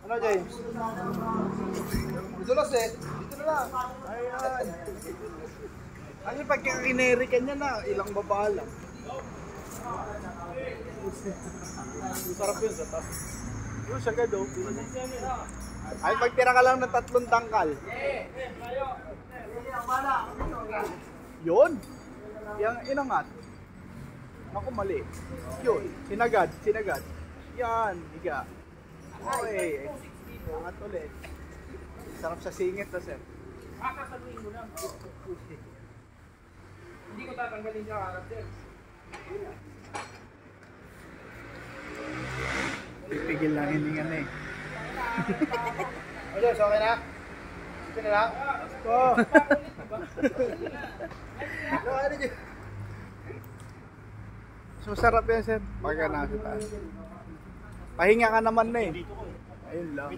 Ano, James? Dulas eh. Dito na lang. Ayan. Ano yung pagkakineri ka niya na, ilang baba lang. Sarap yun sa top. Yun, sagad o. Ay, pagtira ka lang ng 3 tangkal. Yun. Yang inangat. Ako mali. Yun. Sinagad. Yan. Higa. Okay. Angat ulit. Sarap sa singit na, sir. Kakasaluin mo na. Hindi ko tatanggalin siya harap, sir. Pipigil lang hiningan eh. Okay, so okay na? Okay na lang? Oo. So sarap yan, sir. Pagka nasa taas. Pahinga ka naman na eh. Ayun lang.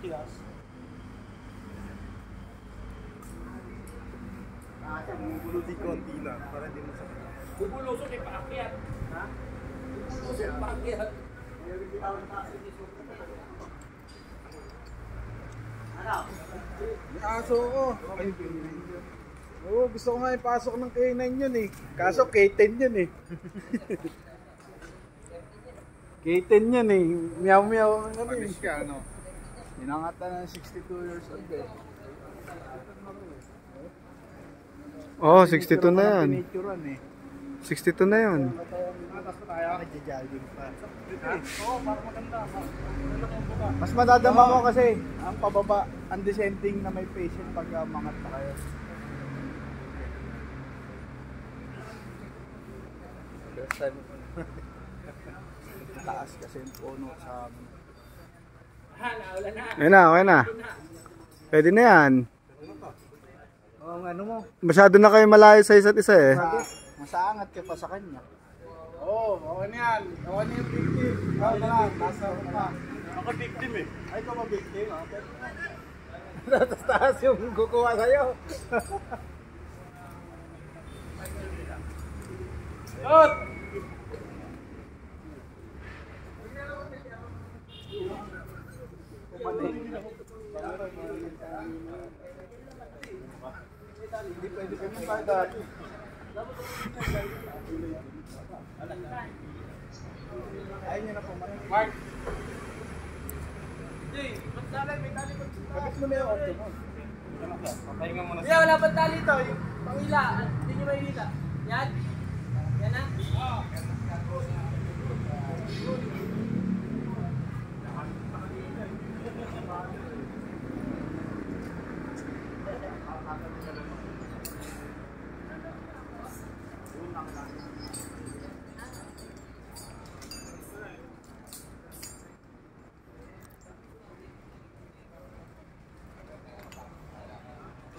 Bubulot konti lang para hindi masakit. Bubulusok ay paakyat. Ha? Bubulusok paakyat. May aso ko. Oo, gusto ko nga ipasok ng K9 yun eh. Kaso K10 yun eh. K10 yun eh. Meow. Panis ka, ano? Inangatan ng 62 years old eh. Oh, 62 na yan. Pinituran eh. 62 na yan. Tapos pa tayo, nagja-jogging pa. Oo, parang maganda. Mas madadama mo kasi ang pababa, ang descending na may patient pag mangat pa kayo. First time. Taas kasi yung puno sa amin. Naulan na. Okay na. Pwede na yan. Oo, ano mo? Masyado na kayo malayo sa isa't isa eh. Masaangat ka pa sa kanya. Oo, okay na yan. Okay na yung victim. Okay na lang, nasa pa. Ako victim eh. Ay, ikaw ma-victim ha? Tatas yung kukuha sa'yo. Yot! Hindi pwede kami pa dati. Ayaw niya na po. Mark! Jay, ba't tali? May tali ba? Kapit mo na yung auto mo. Papahinga mo na Hindi, wala ba't tali ito? Yung pangila. Hindi nyo makikita. Yan? Yan na? Oo.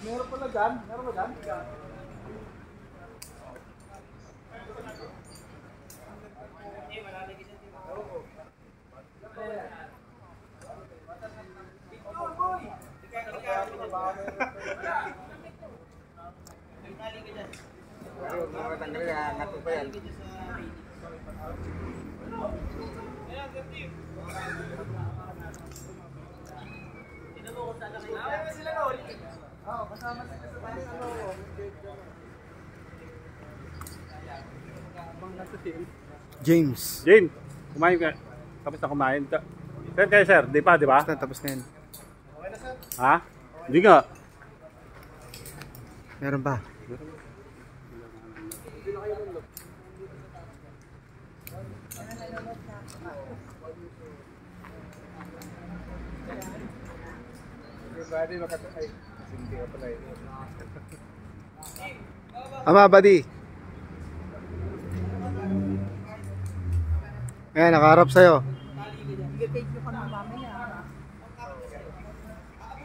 Meron pala dyan? Meron ba dyan? James. Jane, kumain ka. Tapos na kumain. Sir, kayo sir, di pa, di ba? Tapos na yan. Ha? Hindi nga. Meron ba? Ama, buddy. Ayan, nakaharap sa'yo.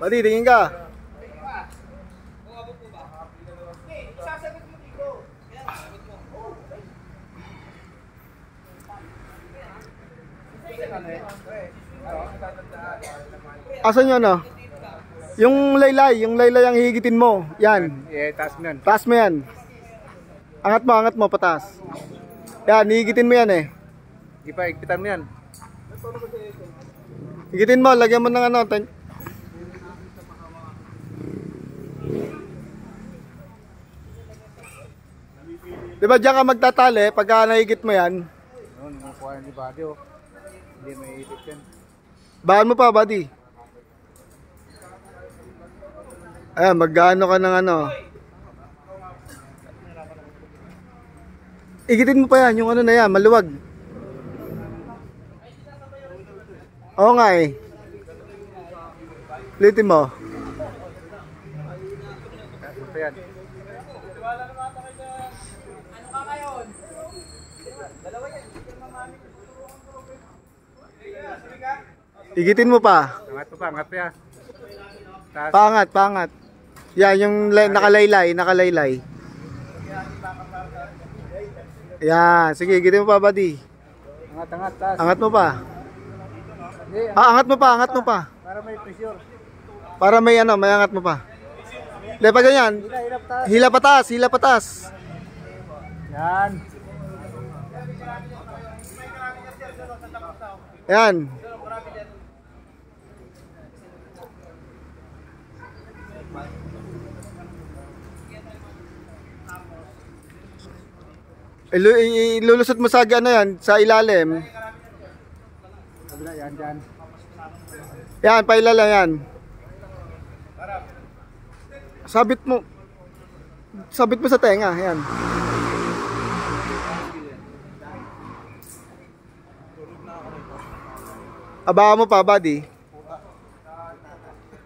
Buddy, tingin ka. Asan yun, no? Yung laylay ang hihigitin mo. Yan. Taas mo yan. Taas mo yan. Angat mo, pataas. Yan, hihigitin mo yan eh. Ipa, igpitan mo yan. Higitin mo, lagyan mo ng ano. Di ba diyan ka magtatali pagka nahigit mo yan? Noon, nakuha ni Buddy, oh. Hindi may itik yan. Bahan mo pa, buddy. Ayan, maggaano ka ng ano. Igitin mo pa yan, yung ano na yan, maluwag. Oo nga eh. Litin mo. Ito yan. Igitin mo pa. Angat pa, angat pa yan. Taas. Pangat, pangat. Yan, yung nakalaylay. Yan, sige, igitin mo pa, buddy. Angat, taas. Angat mo pa. Hindi, Angat mo pa. para may pressure. Para may ano, may angat mo pa. Hindi pa ganyan. Hilap taas. Hila patas. Yan. Yan. Ilulusot mo sa ano yan, sa ilalim. Kabila, yan dyan. Yan, pailalim yan. Sabit mo sa tenga, yan. Abangan mo pa, buddy.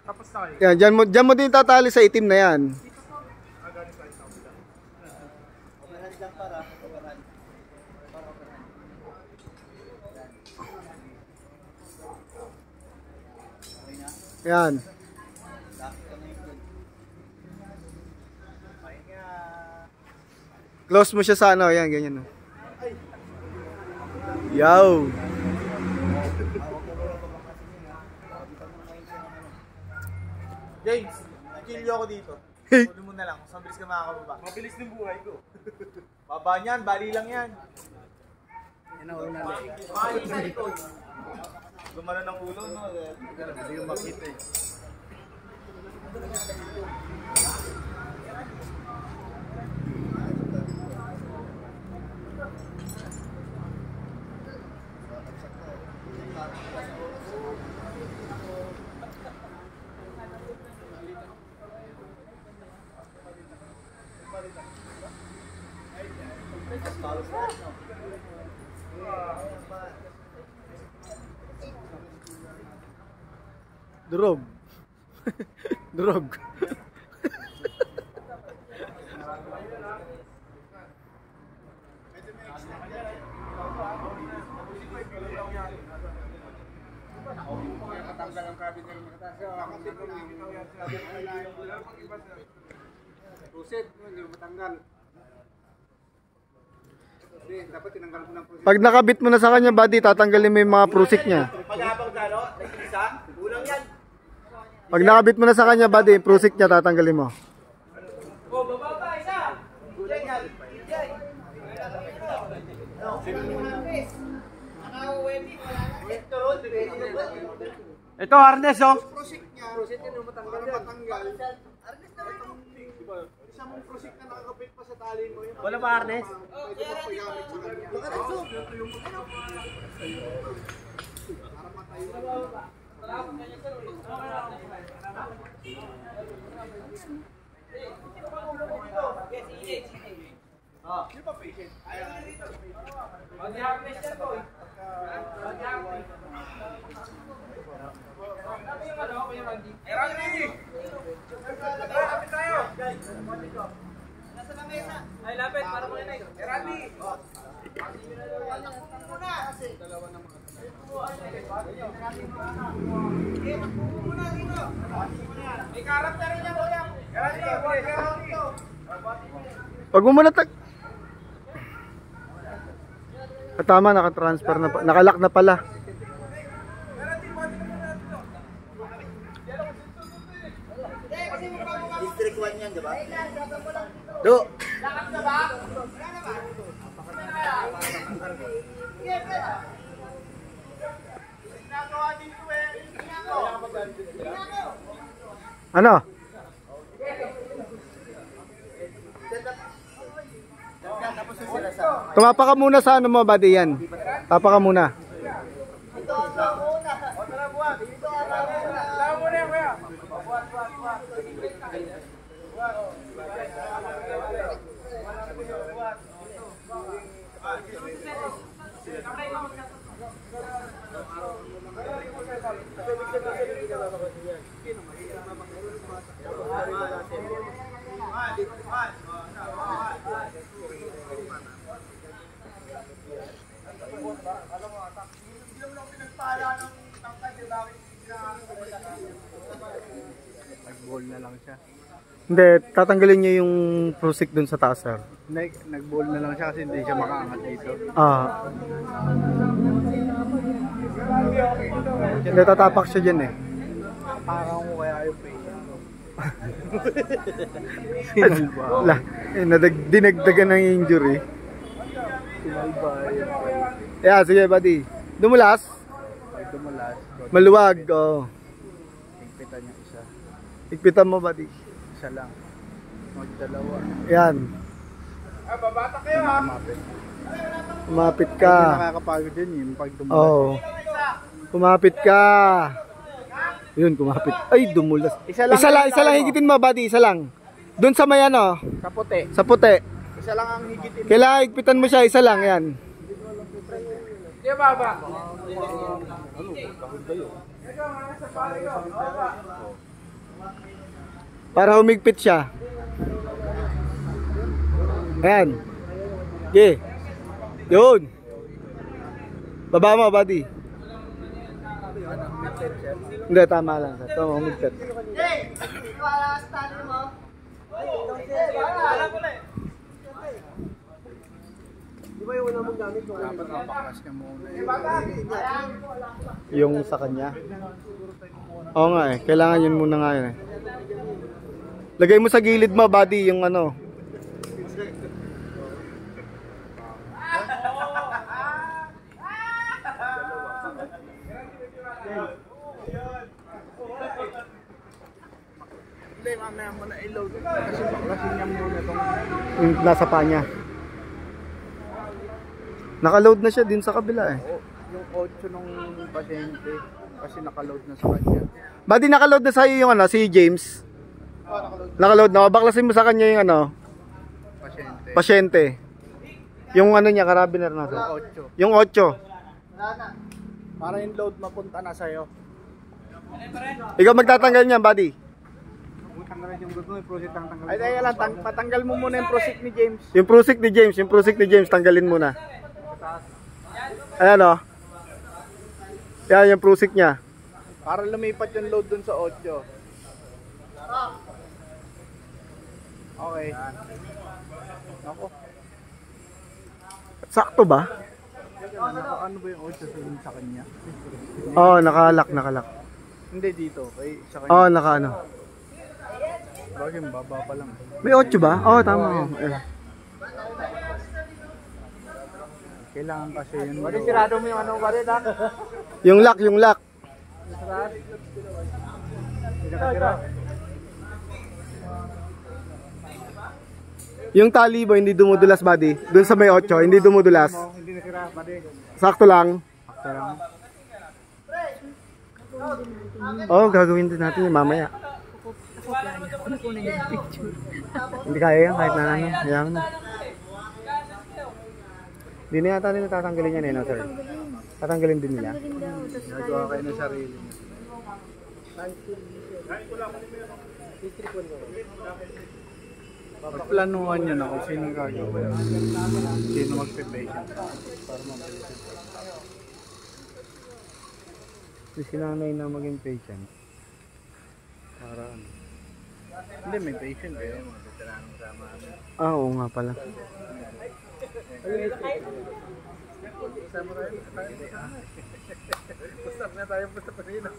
Tapos na kayo. Yan, dyan mo din tatali sa itim na yan. Yan. Close mo siya sa ano, yan, ganyan. Yow. James, kill ako dito. Tuloy mo na lang, kung mabilis ka makakababa. Mabilis ng buhay ko. Baba niyan, bali lang yan. Yan ang una lang. Bali sa likod. Gumano ng ulo, no? Hindi yung makita eh. Durog. Durog. Pag nakabit mo na sa kanya, buddy, tatanggalin mo yung mga prusik niya. Pag-abang gano, nag-isa, ulang yan. Pag nakabit mo na sa kanya, buddy, yung prusik niya tatanggalin mo. Oh, baba pa, isa. Ito harness, oh. Prusik niya, para matanggal. Isang prusik na nakakabit pa sa tali mo yun. Wala ba harness? Ay, lapit, para makinig. Randy! May karakter niya, kuya. Pag mo muna tama, naka-transfer na pa. Nakalock na pala. District 1 yan, di ba? Do. Lakad ka ba? Ginagawa dito eh. Ano? Tumapa ka muna sa ano mo, buddy, yan. Tapa ka muna. Nag-ball na lang siya. Hindi, tatanggalin niya yung prosik dun sa taas, sir. Nag-ball na lang siya kasi hindi siya makaangat dito. Hindi, tatapak siya dyan eh. Parang ko kaya yung patient ko. Dinagdagan ng injury. Sinalba yun. Yeah, sige buddy. Dumulas? Pag dumulas, Maluwag, oh. higpitan niya isa. Higpitan mo buddy. Isa lang. Magdalawa. Yan. Babata kayo ha. Kumapit Hindi ka. nakakapagod yun yung pag dumulas. Oh. Kumapit ka. Yun, kumapit. Ay, dumulas. Isa lang higitin mo buddy, isa lang. Doon sa may ano, Sa puti. sa puti. Isa lang ang higitin. Kailangan higpitan mo siya, isa lang yan. Di ba ba? Para humigpit siya. Ayan. Okay. Yun. Baba mo, buddy. Hindi, tama lang. Tama, humigpit. Dapat mapaklas niya muna. Yung sa kanya. Oo nga eh. Kailangan yun muna nga yun eh. Lagay mo sa gilid mo, buddy, yung ano. Hindi, mamaya mo na i-load. Kasi baklasin niya muna itong Yung nasa pa niya. Nakaload na siya din sa kabila eh. yung 8 nung pasyente. Kasi nakaload na sa kanya. Buddy, nakaload na sa'yo yung ano, si James. Nakaload na. Baklasin mo sa kanya yung ano, Pasyente. pasyente. Yung ano niya, carabiner na. Yung 8. Yung 8. Para yung load mapunta na sa'yo. Ikaw magtatanggal niyan, buddy. Tanggalin yung gusto, yung project ang tanggalin. Ay, kaya lang, patanggal mo muna yung prosik ni James. Yung prosik ni James, tanggalin muna. Ayan o. Yan yung prosik niya. Para lumipat yung load dun sa 8. Okay. Ako. Sakto ba? Ano ba yung 8 sa kanya? Oo, nakalak. Hindi dito. Kay sa kanya. Oo, ano. Bagay, baba pa lang. May 8 ba? Oo, tama. Kailangan kasi yun. Pwede sirado mo yung ano, pwede na. Yung lock. Yung tali mo, hindi dumudulas, buddy. Doon sa may 8, hindi dumudulas. Hindi nasira, pwede. Sakto lang. Sakto lang. Oo, gagawin din natin yung mamaya. Hindi kaya yan, kahit na ano. Hayaan na. Hindi na yata nila tatanggalin yan eh, no, sir? Tatanggalin din nila. Nagawa kayo ng sarili. Pagplanuhan nyo na kung sino gagawa. Sino magpe-patient. Para mabilis. Si sinanay na maging patient. Para ano. Hindi, may patient kayo. Mga veteranong sama. Oo nga pala. Stop na tayo po sa panina.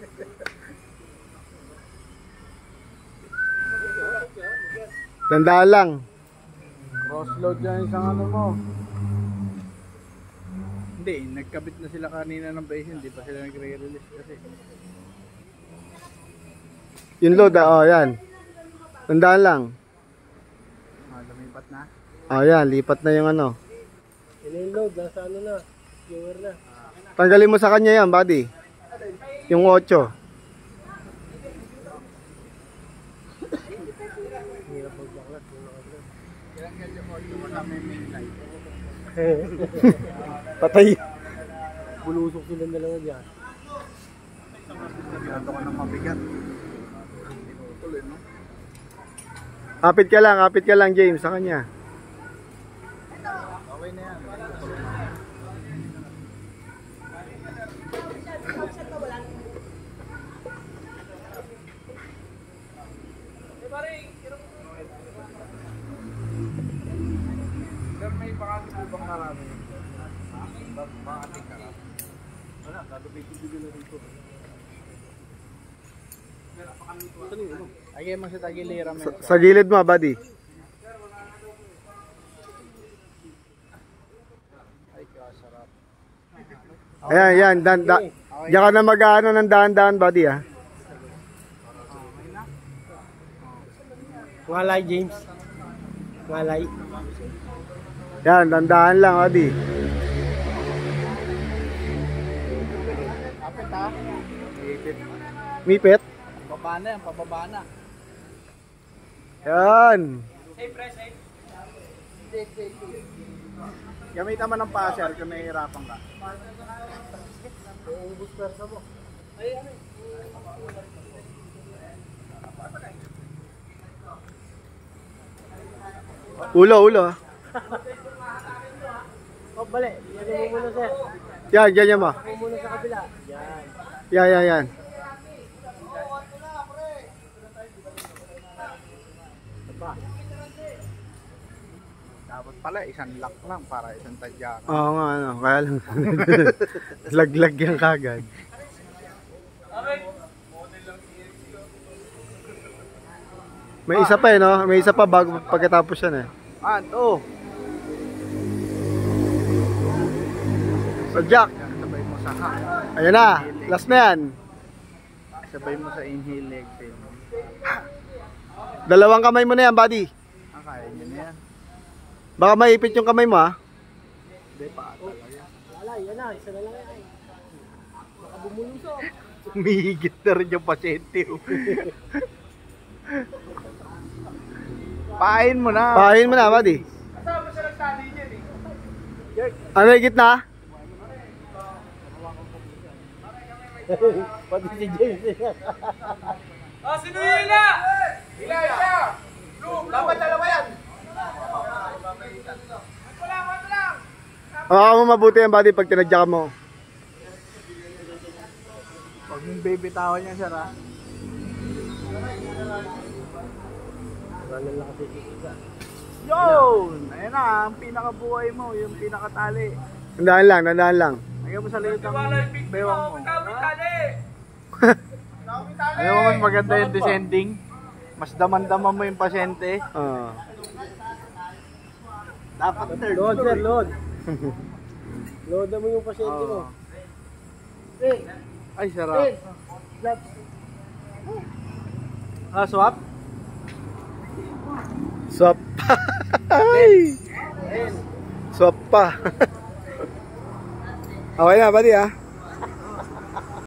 Tandaan lang. Cross-load yan isang ano mo. Hindi, nagkabit na sila kanina ng patient. Hindi pa sila nagre-release kasi. Yung load, oh, yan. Tandaan lang. Lumipat na. Oh, yan, lipat na yung ano. Yung load, nasa ano na, viewer na. Tanggalin mo sa kanya yan, buddy. Yung 8. Patay. Bulusok silang dalawa dyan. Nagado ka ng mabigat. Tuloy, no? Kapit ka lang, James, sa kanya. Okay na yan. Sir, may bakante po bang marami? Bakante ka lang. Wala, gagawin ko na dito. Ay, mo sa tagilira mo. Sa gilid mo, buddy. Ay, kasarap. Ayan, yan. Diyan ka na mag-ano ng daan-daan, buddy, ha. Ngalay, James. Ngalay. Yan, dandaan lang, buddy. Kapit ha? Mipit. Pababa na yan, pababa na. Yan. Gamitan mo ng passer kung nahihirapan ka. Ulo, ha. Oh, bali. Yan mo muna, sir. Yan, ganyan mo. Yan muna sa kabila. Yan. Yan. Dapat pala isang lock lang para isang tadyakan. Oo nga, ano. Kaya lang. Laglag yan kagad. May isa pa no? May isa pa bago pagkatapos yan eh. Ito. So Jack, Sabay mo sa hack. ayun na. Last na yan. Sabay mo sa inhale exhale. Dalawang kamay mo na yan, buddy. Kaya nyo na yan. Baka maipit yung kamay mo, ha. Hindi pa talaga. Wala, yan na. Isa na lang yan. Baka bumulusok. Humihigit na rin yung pasyente. Pain mo na. Pahin mo na, buddy. Ano yung gitna? Pati si James. Sino yung hila? Hila siya! Dapat dalawa yan! Oo, mo mabuti yan, buddy, pag tinadya ka mo. Pag yung baby tawon niya siya, ha? Ano lang kasi kita. Yun! Ayun na, ang pinakabuhay mo, yung pinakatali. Tandaan lang. Ayaw mo sa liit ang bewang mo. Ayaw mo mas maganda yung descending. Mas daman-daman mo yung pasyente. Oo. Dapat third Load, floor. sir, load. Load mo yung pasyente mo. Ay, sarap. Swap? Swap pa. Swap pa. Okay na, buddy, ha.